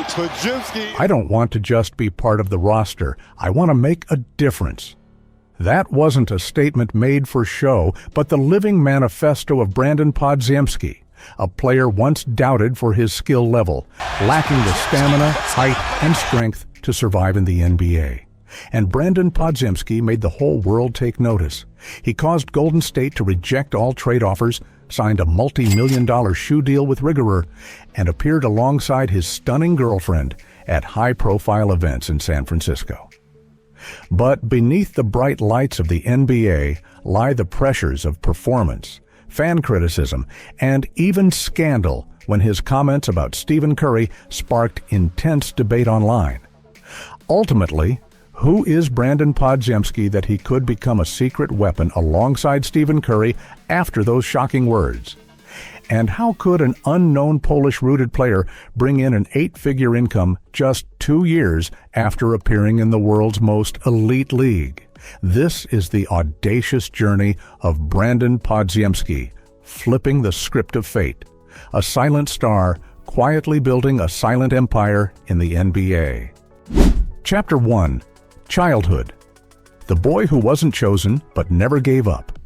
Podziemski. I don't want to just be part of the roster. I want to make a difference. That wasn't a statement made for show, but the living manifesto of Brandin Podziemski, a player once doubted for his skill level, lacking the stamina, height, and strength to survive in the NBA. And Brandin Podziemski made the whole world take notice. He caused Golden State to reject all trade offers, signed a multi-million-dollar shoe deal with Riggerer, and appeared alongside his stunning girlfriend at high-profile events in San Francisco. But beneath the bright lights of the NBA lie the pressures of performance, fan criticism, and even scandal when his comments about Stephen Curry sparked intense debate online. Ultimately, who is Brandin Podziemski that he could become a secret weapon alongside Stephen Curry after those shocking words? And how could an unknown Polish-rooted player bring in an 8-figure income just 2 years after appearing in the world's most elite league? This is the audacious journey of Brandin Podziemski, flipping the script of fate, a silent star quietly building a silent empire in the NBA. Chapter 1. Childhood. The boy who wasn't chosen but never gave up.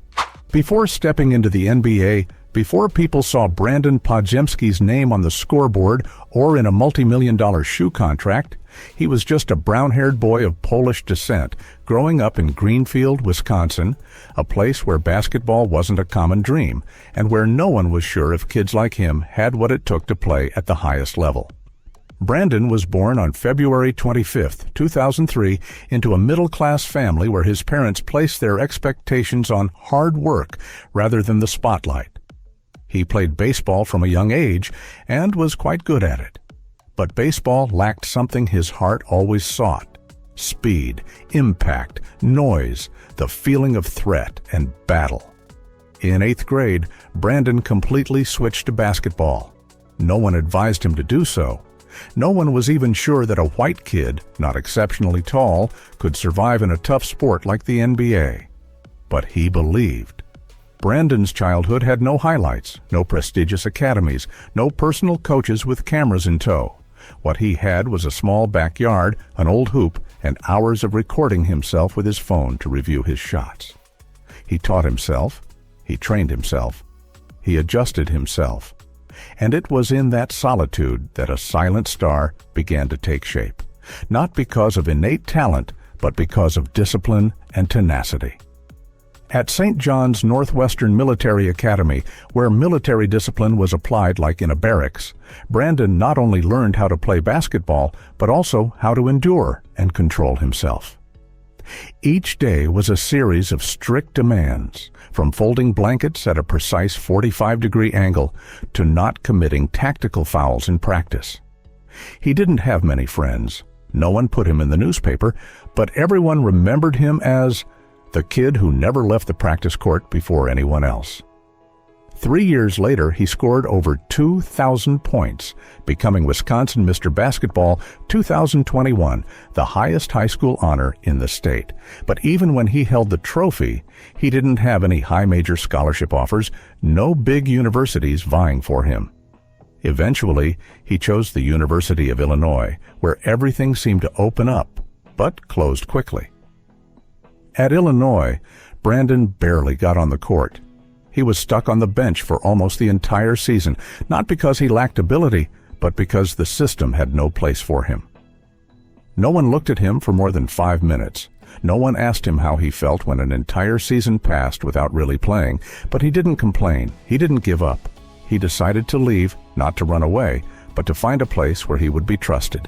Before stepping into the NBA, before people saw Brandin Podziemski's name on the scoreboard or in a multi-million-dollar shoe contract, he was just a brown-haired boy of Polish descent, growing up in Greenfield, Wisconsin, a place where basketball wasn't a common dream, and where no one was sure if kids like him had what it took to play at the highest level. Brandin was born on February 25, 2003, into a middle-class family where his parents placed their expectations on hard work rather than the spotlight. He played baseball from a young age and was quite good at it. But baseball lacked something his heart always sought: speed, impact, noise, the feeling of threat and battle. In 8th grade, Brandin completely switched to basketball. No one advised him to do so. No one was even sure that a white kid, not exceptionally tall, could survive in a tough sport like the NBA. But he believed. Brandin's childhood had no highlights, no prestigious academies, no personal coaches with cameras in tow. What he had was a small backyard, an old hoop, and hours of recording himself with his phone to review his shots. He taught himself, he trained himself, he adjusted himself. And it was in that solitude that a silent star began to take shape, not because of innate talent, but because of discipline and tenacity. At St. John's Northwestern Military Academy, where military discipline was applied like in a barracks, Brandin not only learned how to play basketball, but also how to endure and control himself. Each day was a series of strict demands, from folding blankets at a precise 45-degree angle to not committing tactical fouls in practice. He didn't have many friends. No one put him in the newspaper, but everyone remembered him as the kid who never left the practice court before anyone else. 3 years later, he scored over 2,000 points, becoming Wisconsin Mr. Basketball 2021, the highest high school honor in the state. But even when he held the trophy, he didn't have any high major scholarship offers, no big universities vying for him. Eventually, he chose the University of Illinois, where everything seemed to open up, but closed quickly. At Illinois, Brandin barely got on the court. He was stuck on the bench for almost the entire season, not because he lacked ability, but because the system had no place for him. No one looked at him for more than 5 minutes. No one asked him how he felt when an entire season passed without really playing, but he didn't complain. He didn't give up. He decided to leave, not to run away, but to find a place where he would be trusted.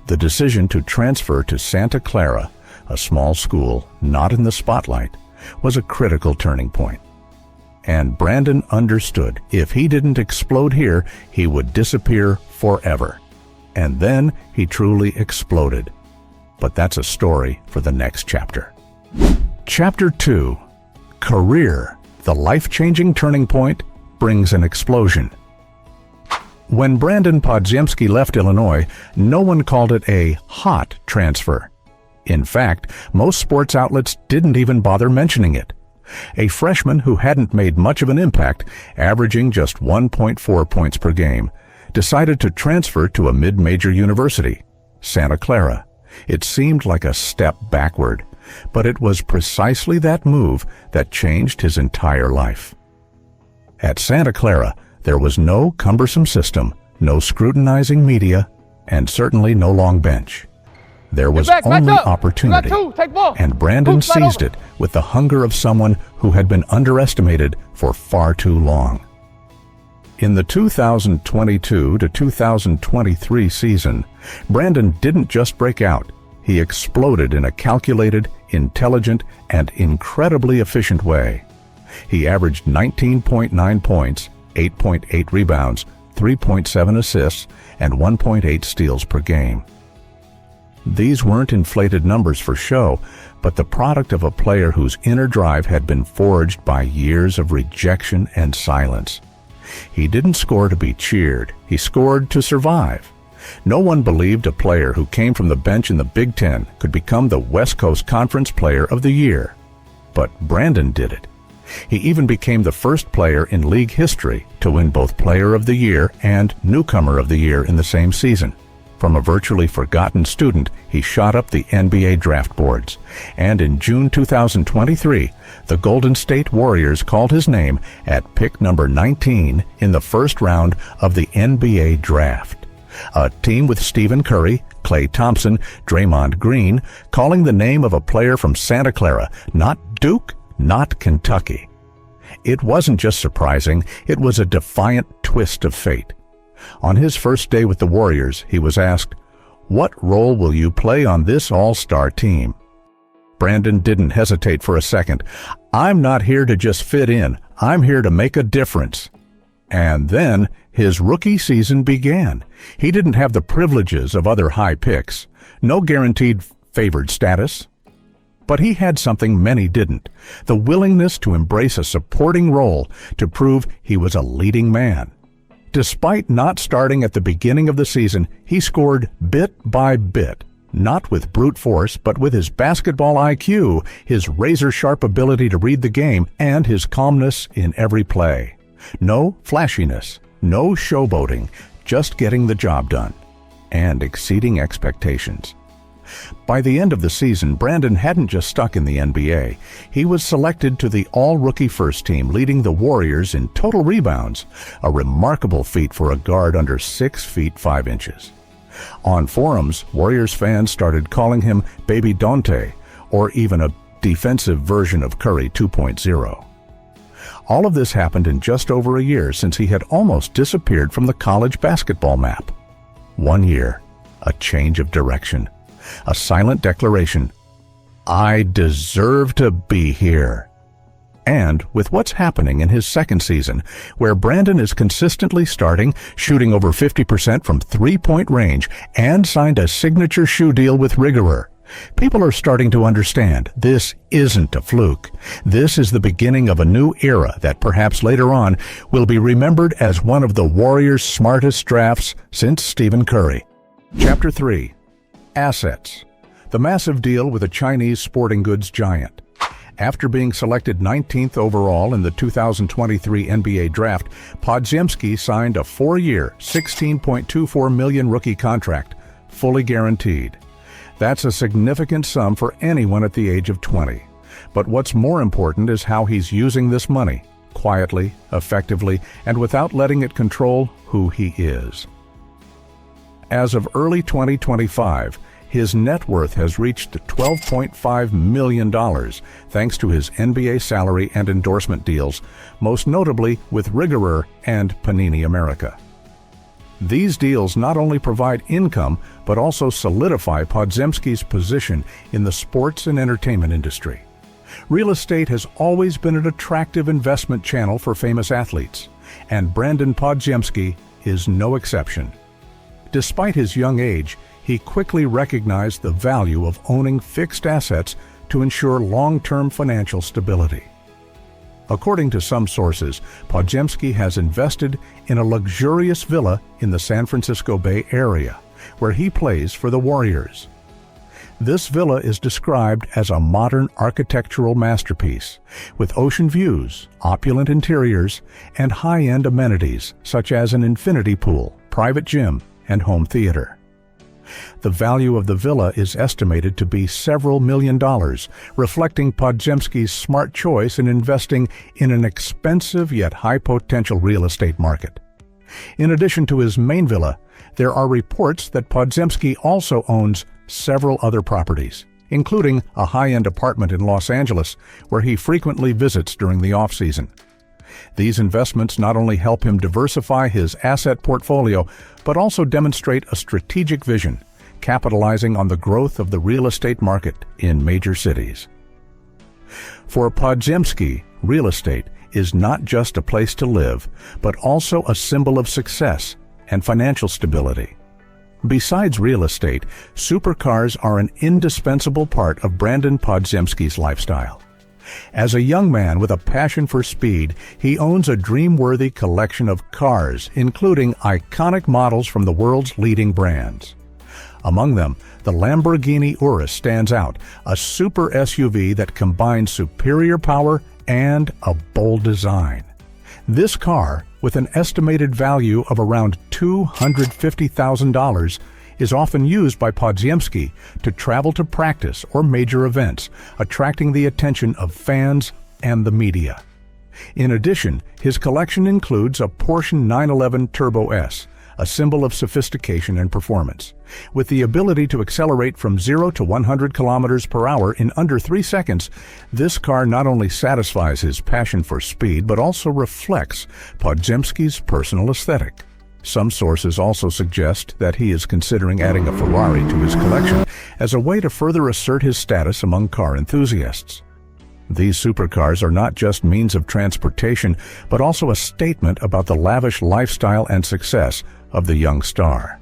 The decision to transfer to Santa Clara, a small school not in the spotlight, was a critical turning point. And Brandin understood if he didn't explode here, he would disappear forever. And then he truly exploded. But that's a story for the next chapter. Chapter 2. Career, the life-changing turning point, brings an explosion. When Brandin Podziemski left Illinois, no one called it a hot transfer. In fact, most sports outlets didn't even bother mentioning it. A freshman who hadn't made much of an impact, averaging just 1.4 points per game, decided to transfer to a mid-major university, Santa Clara. It seemed like a step backward, but it was precisely that move that changed his entire life. At Santa Clara, there was no cumbersome system, no scrutinizing media, and certainly no long bench. There was only opportunity, and Brandin seized it with the hunger of someone who had been underestimated for far too long. In the 2022 to 2023 season, Brandin didn't just break out. He exploded in a calculated, intelligent, and incredibly efficient way. He averaged 19.9 points, 8.8 rebounds, 3.7 assists, and 1.8 steals per game. These weren't inflated numbers for show, but the product of a player whose inner drive had been forged by years of rejection and silence. He didn't score to be cheered. He scored to survive. No one believed a player who came from the bench in the Big Ten could become the West Coast Conference Player of the Year. But Brandin did it. He even became the first player in league history to win both Player of the Year and Newcomer of the Year in the same season. From a virtually forgotten student, he shot up the NBA draft boards. And in June 2023, the Golden State Warriors called his name at pick number 19 in the first round of the NBA draft. A team with Stephen Curry, Klay Thompson, Draymond Green, calling the name of a player from Santa Clara, not Duke, not Kentucky. It wasn't just surprising, it was a defiant twist of fate. On his first day with the Warriors, he was asked, "What role will you play on this all-star team?" Brandin didn't hesitate for a second. "I'm not here to just fit in. I'm here to make a difference." And then his rookie season began. He didn't have the privileges of other high picks, no guaranteed favored status. But he had something many didn't, the willingness to embrace a supporting role to prove he was a leading man. Despite not starting at the beginning of the season, he scored bit by bit, not with brute force, but with his basketball IQ, his razor-sharp ability to read the game, and his calmness in every play. No flashiness, no showboating, just getting the job done, and exceeding expectations. By the end of the season, Brandin hadn't just stuck in the NBA. He was selected to the all-rookie first team, leading the Warriors in total rebounds, a remarkable feat for a guard under 6 feet 5 inches. On forums, Warriors fans started calling him Baby Dante, or even a defensive version of Curry 2.0. All of this happened in just over a year, since he had almost disappeared from the college basketball map. 1 year, a change of direction. A silent declaration, "I deserve to be here." And with what's happening in his second season, where Brandin is consistently starting, shooting over 50% from three-point range, and signed a signature shoe deal with Rigorer, people are starting to understand this isn't a fluke. This is the beginning of a new era that perhaps later on will be remembered as one of the Warriors' smartest drafts since Stephen Curry. Chapter 3. Assets. The massive deal with a Chinese sporting goods giant. After being selected 19th overall in the 2023 NBA draft, Podziemski signed a 4-year, $16.24 million rookie contract, fully guaranteed. That's a significant sum for anyone at the age of 20. But what's more important is how he's using this money, quietly, effectively, and without letting it control who he is. As of early 2025, his net worth has reached $12.5 million thanks to his NBA salary and endorsement deals, most notably with Rigorer and Panini America. These deals not only provide income, but also solidify Podziemski's position in the sports and entertainment industry. Real estate has always been an attractive investment channel for famous athletes, and Brandin Podziemski is no exception. Despite his young age, he quickly recognized the value of owning fixed assets to ensure long-term financial stability. According to some sources, Podziemski has invested in a luxurious villa in the San Francisco Bay Area, where he plays for the Warriors. This villa is described as a modern architectural masterpiece, with ocean views, opulent interiors, and high-end amenities such as an infinity pool, private gym, and home theater. The value of the villa is estimated to be several $1,000,000, reflecting Podziemski's smart choice in investing in an expensive yet high-potential real estate market. In addition to his main villa, there are reports that Podziemski also owns several other properties, including a high-end apartment in Los Angeles, where he frequently visits during the off-season. These investments not only help him diversify his asset portfolio, but also demonstrate a strategic vision, capitalizing on the growth of the real estate market in major cities. For Podziemski, real estate is not just a place to live, but also a symbol of success and financial stability. Besides real estate, supercars are an indispensable part of Brandin Podziemski's lifestyle. As a young man with a passion for speed, he owns a dream-worthy collection of cars, including iconic models from the world's leading brands. Among them, the Lamborghini Urus stands out, a super SUV that combines superior power and a bold design. This car, with an estimated value of around $250,000, is often used by Podziemski to travel to practice or major events, attracting the attention of fans and the media. In addition, his collection includes a Porsche 911 Turbo S, a symbol of sophistication and performance. With the ability to accelerate from 0 to 100 kilometers per hour in under 3 seconds, this car not only satisfies his passion for speed, but also reflects Podziemski's personal aesthetic. Some sources also suggest that he is considering adding a Ferrari to his collection as a way to further assert his status among car enthusiasts. These supercars are not just means of transportation, but also a statement about the lavish lifestyle and success of the young star.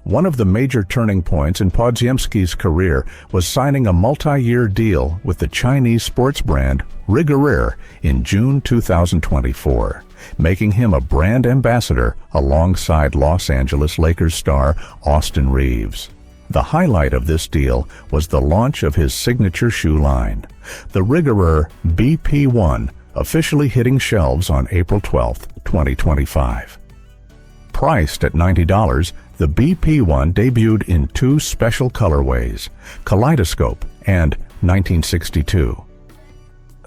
One of the major turning points in Podziemski's career was signing a multi-year deal with the Chinese sports brand Riggerer in June 2024, making him a brand ambassador alongside Los Angeles Lakers star Austin Reeves. The highlight of this deal was the launch of his signature shoe line, the Riggerer BP1, officially hitting shelves on April 12, 2025. Priced at $90, the BP1 debuted in 2 special colorways, Kaleidoscope and 1962.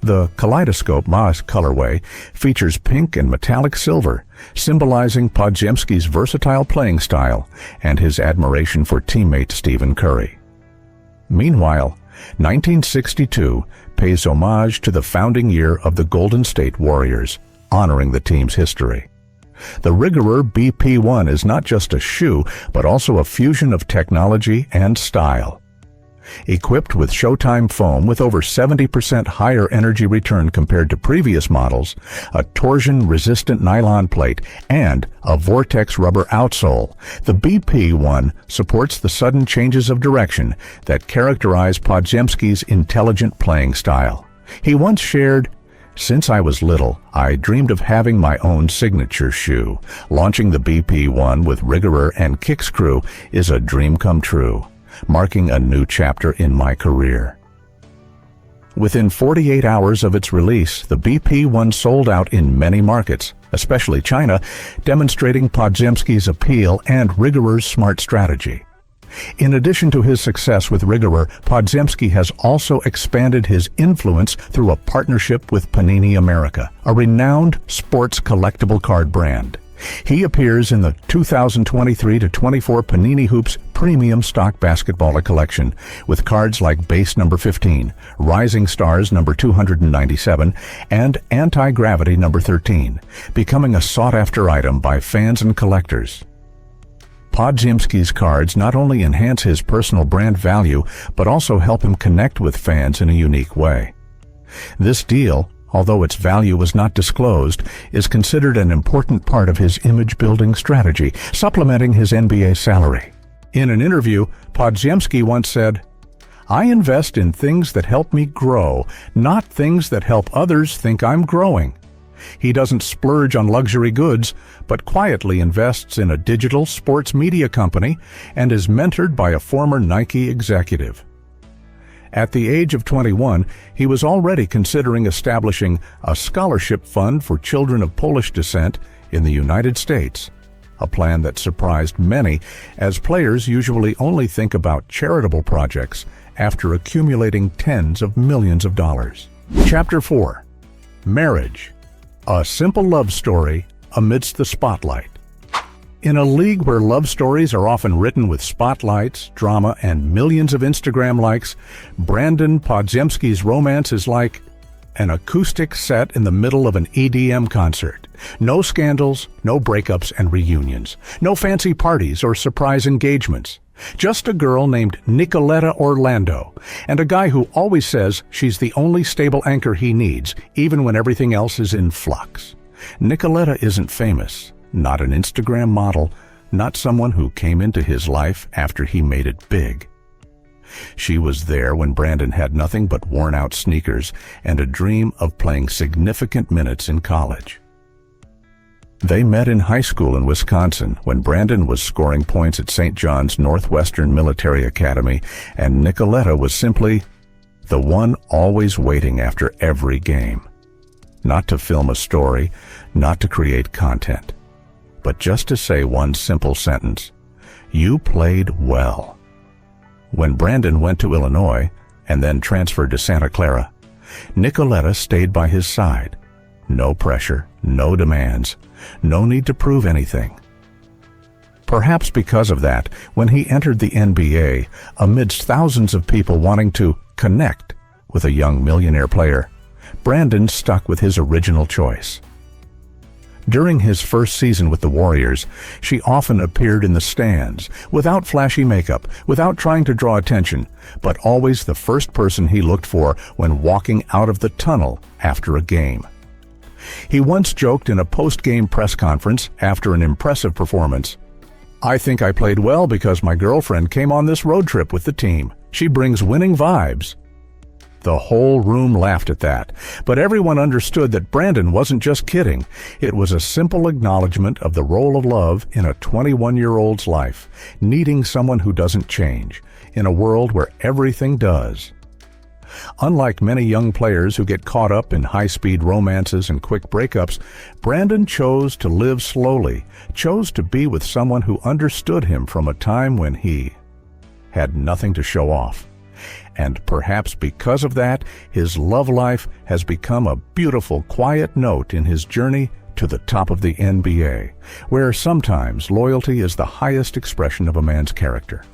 The Kaleidoscope Mauve colorway features pink and metallic silver, symbolizing Podziemski's versatile playing style and his admiration for teammate Stephen Curry. Meanwhile, 1962 pays homage to the founding year of the Golden State Warriors, honoring the team's history. The Riggerer BP1 is not just a shoe, but also a fusion of technology and style. Equipped with Showtime foam with over 70% higher energy return compared to previous models, a torsion-resistant nylon plate, and a Vortex rubber outsole, the BP1 supports the sudden changes of direction that characterize Podziemski's intelligent playing style. He once shared, "Since I was little, I dreamed of having my own signature shoe. Launching the BP1 with Riggerer and Kicks Crew is a dream come true, marking a new chapter in my career." Within 48 hours of its release, the BP1 sold out in many markets, especially China, demonstrating Podziemski's appeal and Riggerer's smart strategy. In addition to his success with Riggerer, Podziemski has also expanded his influence through a partnership with Panini America, a renowned sports collectible card brand. He appears in the 2023-24 Panini Hoops Premium Stock Basketball collection with cards like Base number 15, Rising Stars number 297, and Anti-Gravity number 13, becoming a sought-after item by fans and collectors. Podziemski's cards not only enhance his personal brand value, but also help him connect with fans in a unique way. This deal, although its value was not disclosed, is considered an important part of his image-building strategy, supplementing his NBA salary. In an interview, Podziemski once said, "I invest in things that help me grow, not things that help others think I'm growing." He doesn't splurge on luxury goods, but quietly invests in a digital sports media company and is mentored by a former Nike executive. At the age of 21, he was already considering establishing a scholarship fund for children of Polish descent in the United States. a plan that surprised many, as players usually only think about charitable projects after accumulating tens of millions of dollars. Chapter 4. Marriage. A simple love story amidst the spotlight. In a league where love stories are often written with spotlights, drama, and millions of Instagram likes, Brandin Podziemski's romance is like an acoustic set in the middle of an EDM concert. No scandals, no breakups and reunions, no fancy parties or surprise engagements. Just a girl named Nicoletta Orlando, and a guy who always says she's the only stable anchor he needs, even when everything else is in flux. Nicoletta isn't famous, not an Instagram model, not someone who came into his life after he made it big. She was there when Brandin had nothing but worn-out sneakers and a dream of playing significant minutes in college. They met in high school in Wisconsin when Brandin was scoring points at St. John's Northwestern Military Academy, and Nicoletta was simply the one always waiting after every game. Not to film a story, not to create content, but just to say one simple sentence: "You played well." When Brandin went to Illinois and then transferred to Santa Clara, Nicoletta stayed by his side. No pressure, no demands, no need to prove anything. Perhaps because of that, when he entered the NBA, amidst thousands of people wanting to connect with a young millionaire player, Brandin stuck with his original choice. During his first season with the Warriors, she often appeared in the stands, without flashy makeup, without trying to draw attention, but always the first person he looked for when walking out of the tunnel after a game. He once joked in a post-game press conference after an impressive performance, "I think I played well because my girlfriend came on this road trip with the team. She brings winning vibes." The whole room laughed at that, but everyone understood that Brandin wasn't just kidding. It was a simple acknowledgement of the role of love in a 21-year-old's life, needing someone who doesn't change, in a world where everything does. Unlike many young players who get caught up in high-speed romances and quick breakups, Brandin chose to live slowly, chose to be with someone who understood him from a time when he had nothing to show off. And perhaps because of that, his love life has become a beautiful, quiet note in his journey to the top of the NBA, where sometimes loyalty is the highest expression of a man's character.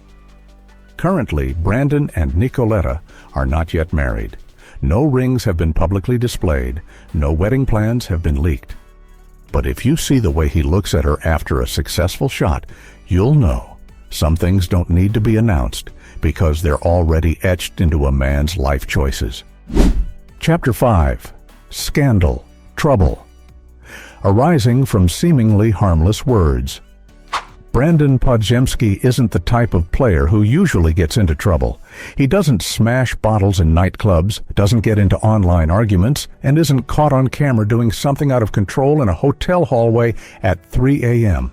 Currently, Brandin and Nicoletta are not yet married. No rings have been publicly displayed. No wedding plans have been leaked. But if you see the way he looks at her after a successful shot, you'll know some things don't need to be announced because they're already etched into a man's life choices. Chapter 5. Scandal. Trouble. Arising from seemingly harmless words. Brandin Podziemski isn't the type of player who usually gets into trouble. He doesn't smash bottles in nightclubs, doesn't get into online arguments, and isn't caught on camera doing something out of control in a hotel hallway at 3 a.m.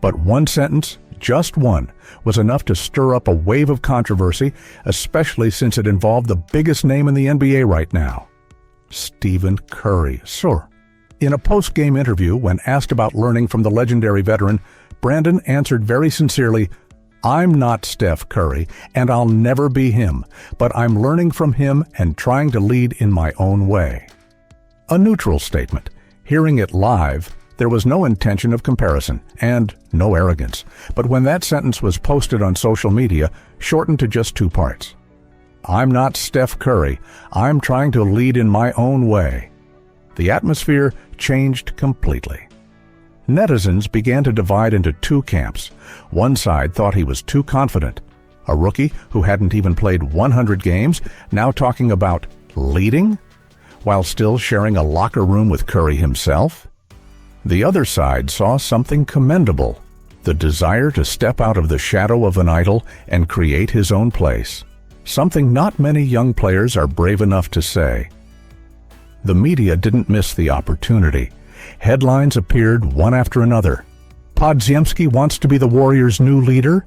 But one sentence, just one, was enough to stir up a wave of controversy, especially since it involved the biggest name in the NBA right now, Stephen Curry. Sure. In a post-game interview, when asked about learning from the legendary veteran, Brandin answered very sincerely, "I'm not Steph Curry, and I'll never be him, but I'm learning from him and trying to lead in my own way." A neutral statement. Hearing it live, there was no intention of comparison and no arrogance. But when that sentence was posted on social media, shortened to just 2 parts. "I'm not Steph Curry. I'm trying to lead in my own way." The atmosphere changed completely. Netizens began to divide into 2 camps. One side thought he was too confident. A rookie who hadn't even played 100 games, now talking about leading, while still sharing a locker room with Curry himself. The other side saw something commendable, the desire to step out of the shadow of an idol and create his own place, something not many young players are brave enough to say. The media didn't miss the opportunity. Headlines appeared one after another. Podziemski wants to be the Warriors' new leader?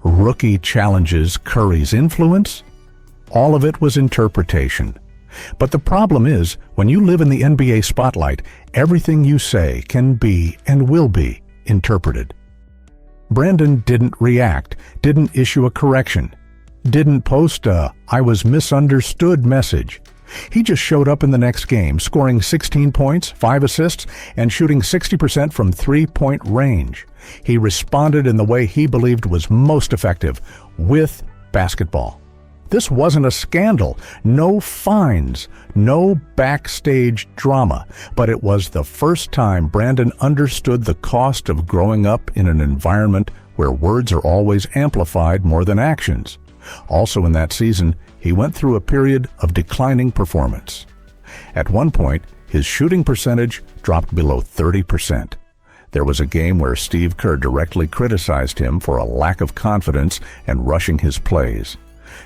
Rookie challenges Curry's influence? All of it was interpretation. But the problem is, when you live in the NBA spotlight, everything you say can be and will be interpreted. Brandin didn't react, didn't issue a correction, didn't post a "I was misunderstood" message. He just showed up in the next game, scoring 16 points, 5 assists, and shooting 60% from three-point range. He responded in the way he believed was most effective, with basketball. This wasn't a scandal, no fines, no backstage drama, but it was the first time Brandin understood the cost of growing up in an environment where words are always amplified more than actions. Also in that season, he went through a period of declining performance. At one point, his shooting percentage dropped below 30%. There was a game where Steve Kerr directly criticized him for a lack of confidence and rushing his plays.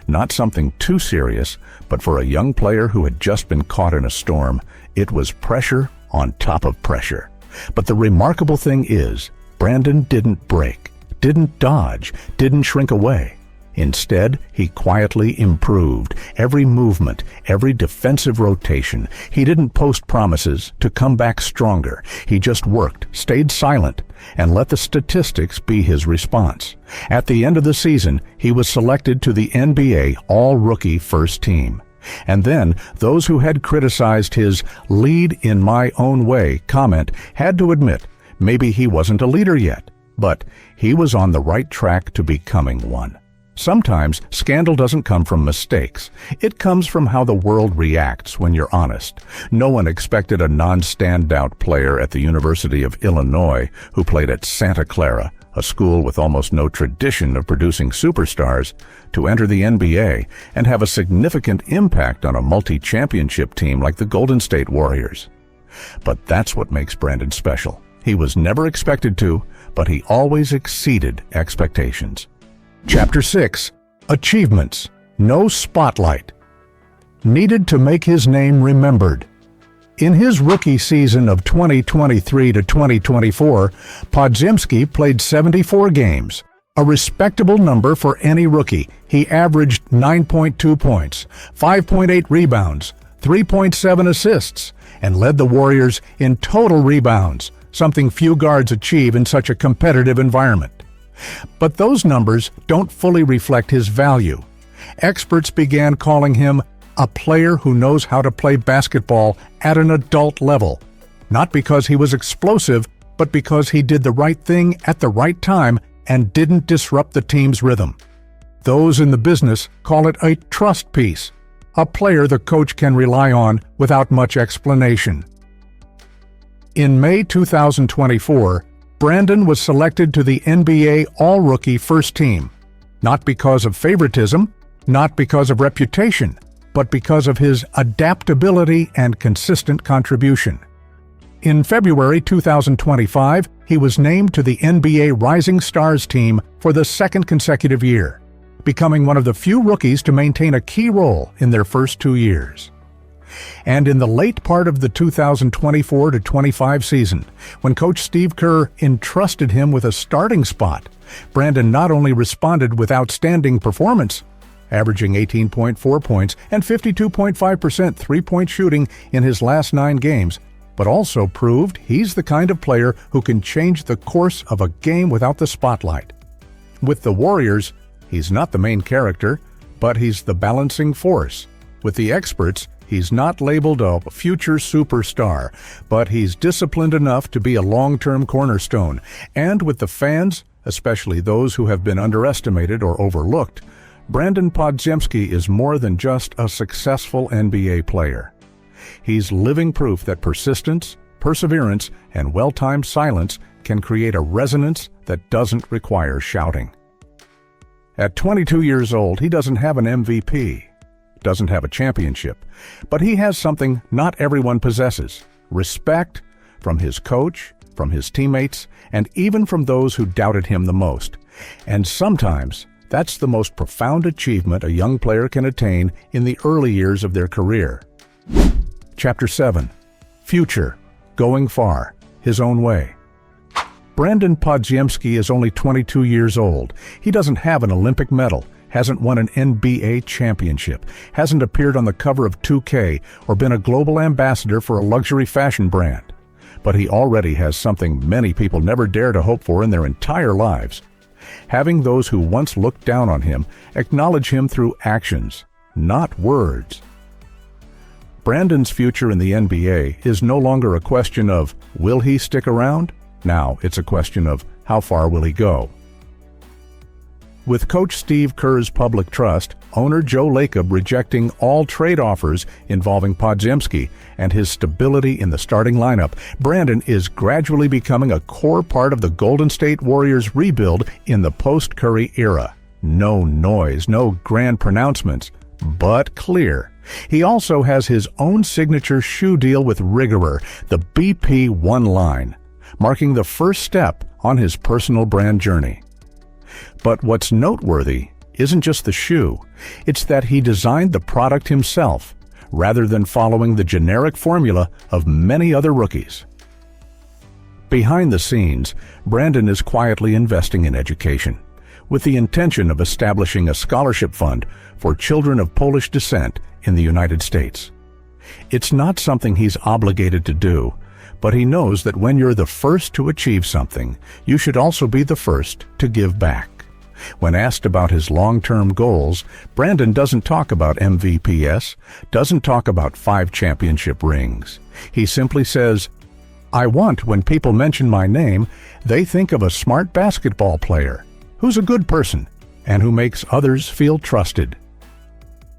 Not something too serious, but for a young player who had just been caught in a storm, it was pressure on top of pressure. But the remarkable thing is, Brandin didn't break, didn't dodge, didn't shrink away. Instead, he quietly improved every movement, every defensive rotation. He didn't post promises to come back stronger. He just worked, stayed silent, and let the statistics be his response. At the end of the season, he was selected to the NBA All-Rookie First Team. And then, those who had criticized his "lead in my own way" comment had to admit maybe he wasn't a leader yet, but he was on the right track to becoming one. Sometimes scandal doesn't come from mistakes. It comes from how the world reacts when you're honest. No one expected a non-standout player at the University of Illinois who played at Santa Clara, a school with almost no tradition of producing superstars, to enter the NBA and have a significant impact on a multi-championship team like the Golden State Warriors. But that's what makes Brandin special. He was never expected to, but he always exceeded expectations. Chapter 6. Achievements. No spotlight. Needed to make his name remembered. In his rookie season of 2023 to 2024, Podziemski played 74 games, a respectable number for any rookie. He averaged 9.2 points, 5.8 rebounds, 3.7 assists, and led the Warriors in total rebounds, something few guards achieve in such a competitive environment. But those numbers don't fully reflect his value. Experts began calling him a player who knows how to play basketball at an adult level, not because he was explosive, but because he did the right thing at the right time and didn't disrupt the team's rhythm. Those in the business call it a trust piece, a player the coach can rely on without much explanation. In May 2024, Brandin was selected to the NBA All-Rookie First Team, not because of favoritism, not because of reputation, but because of his adaptability and consistent contribution. In February 2025, he was named to the NBA Rising Stars team for the second consecutive year, becoming one of the few rookies to maintain a key role in their first 2 years. And in the late part of the 2024-25 season, when Coach Steve Kerr entrusted him with a starting spot, Brandin not only responded with outstanding performance, averaging 18.4 points and 52.5% three-point shooting in his last 9 games, but also proved he's the kind of player who can change the course of a game without the spotlight. With the Warriors, he's not the main character, but he's the balancing force. With the experts, he's not labeled a future superstar, but he's disciplined enough to be a long-term cornerstone. And with the fans, especially those who have been underestimated or overlooked, Brandin Podziemski is more than just a successful NBA player. He's living proof that persistence, perseverance, and well-timed silence can create a resonance that doesn't require shouting. At 22 years old, he doesn't have an MVP, doesn't have a championship, but he has something not everyone possesses: respect from his coach, from his teammates, and even from those who doubted him the most. And sometimes that's the most profound achievement a young player can attain in the early years of their career. Chapter 7. Future. Going far. His own way. Brandin Podziemski is only 22 years old. He doesn't have an Olympic medal, hasn't won an NBA championship, hasn't appeared on the cover of 2K, or been a global ambassador for a luxury fashion brand. but he already has something many people never dare to hope for in their entire lives. Having those who once looked down on him acknowledge him through actions, not words. Brandin's future in the NBA is no longer a question of, will he stick around? Now it's a question of, how far will he go? With Coach Steve Kerr's public trust, owner Joe Lacob rejecting all trade offers involving Podziemski, and his stability in the starting lineup, Brandin is gradually becoming a core part of the Golden State Warriors rebuild in the post-Curry era. No noise, no grand pronouncements, but clear. He also has his own signature shoe deal with Rigorer, the BP One line, marking the first step on his personal brand journey. But what's noteworthy isn't just the shoe, it's that he designed the product himself, rather than following the generic formula of many other rookies. Behind the scenes, Brandin is quietly investing in education, with the intention of establishing a scholarship fund for children of Polish descent in the United States. It's not something he's obligated to do, but he knows that when you're the first to achieve something, you should also be the first to give back. When asked about his long-term goals, Brandin doesn't talk about MVPs, doesn't talk about 5 championship rings. He simply says, "I want when people mention my name, they think of a smart basketball player, who's a good person, and who makes others feel trusted."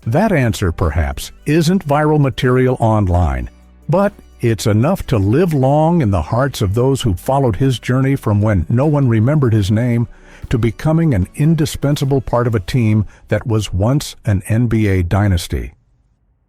That answer, perhaps, isn't viral material online, but it's enough to live long in the hearts of those who followed his journey from when no one remembered his name to becoming an indispensable part of a team that was once an NBA dynasty.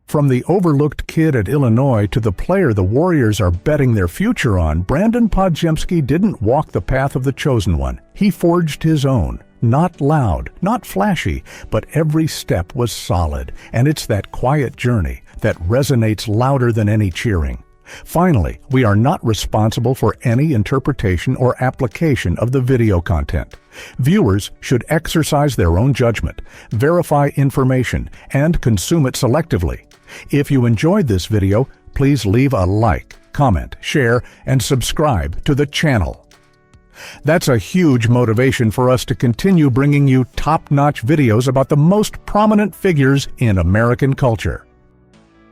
From the overlooked kid at Illinois to the player the Warriors are betting their future on, Brandin Podziemski didn't walk the path of the chosen one. He forged his own. Not loud, not flashy, but every step was solid, and it's that quiet journey that resonates louder than any cheering. Finally, we are not responsible for any interpretation or application of the video content. Viewers should exercise their own judgment, verify information, and consume it selectively. If you enjoyed this video, please leave a like, comment, share, and subscribe to the channel. That's a huge motivation for us to continue bringing you top-notch videos about the most prominent figures in American culture.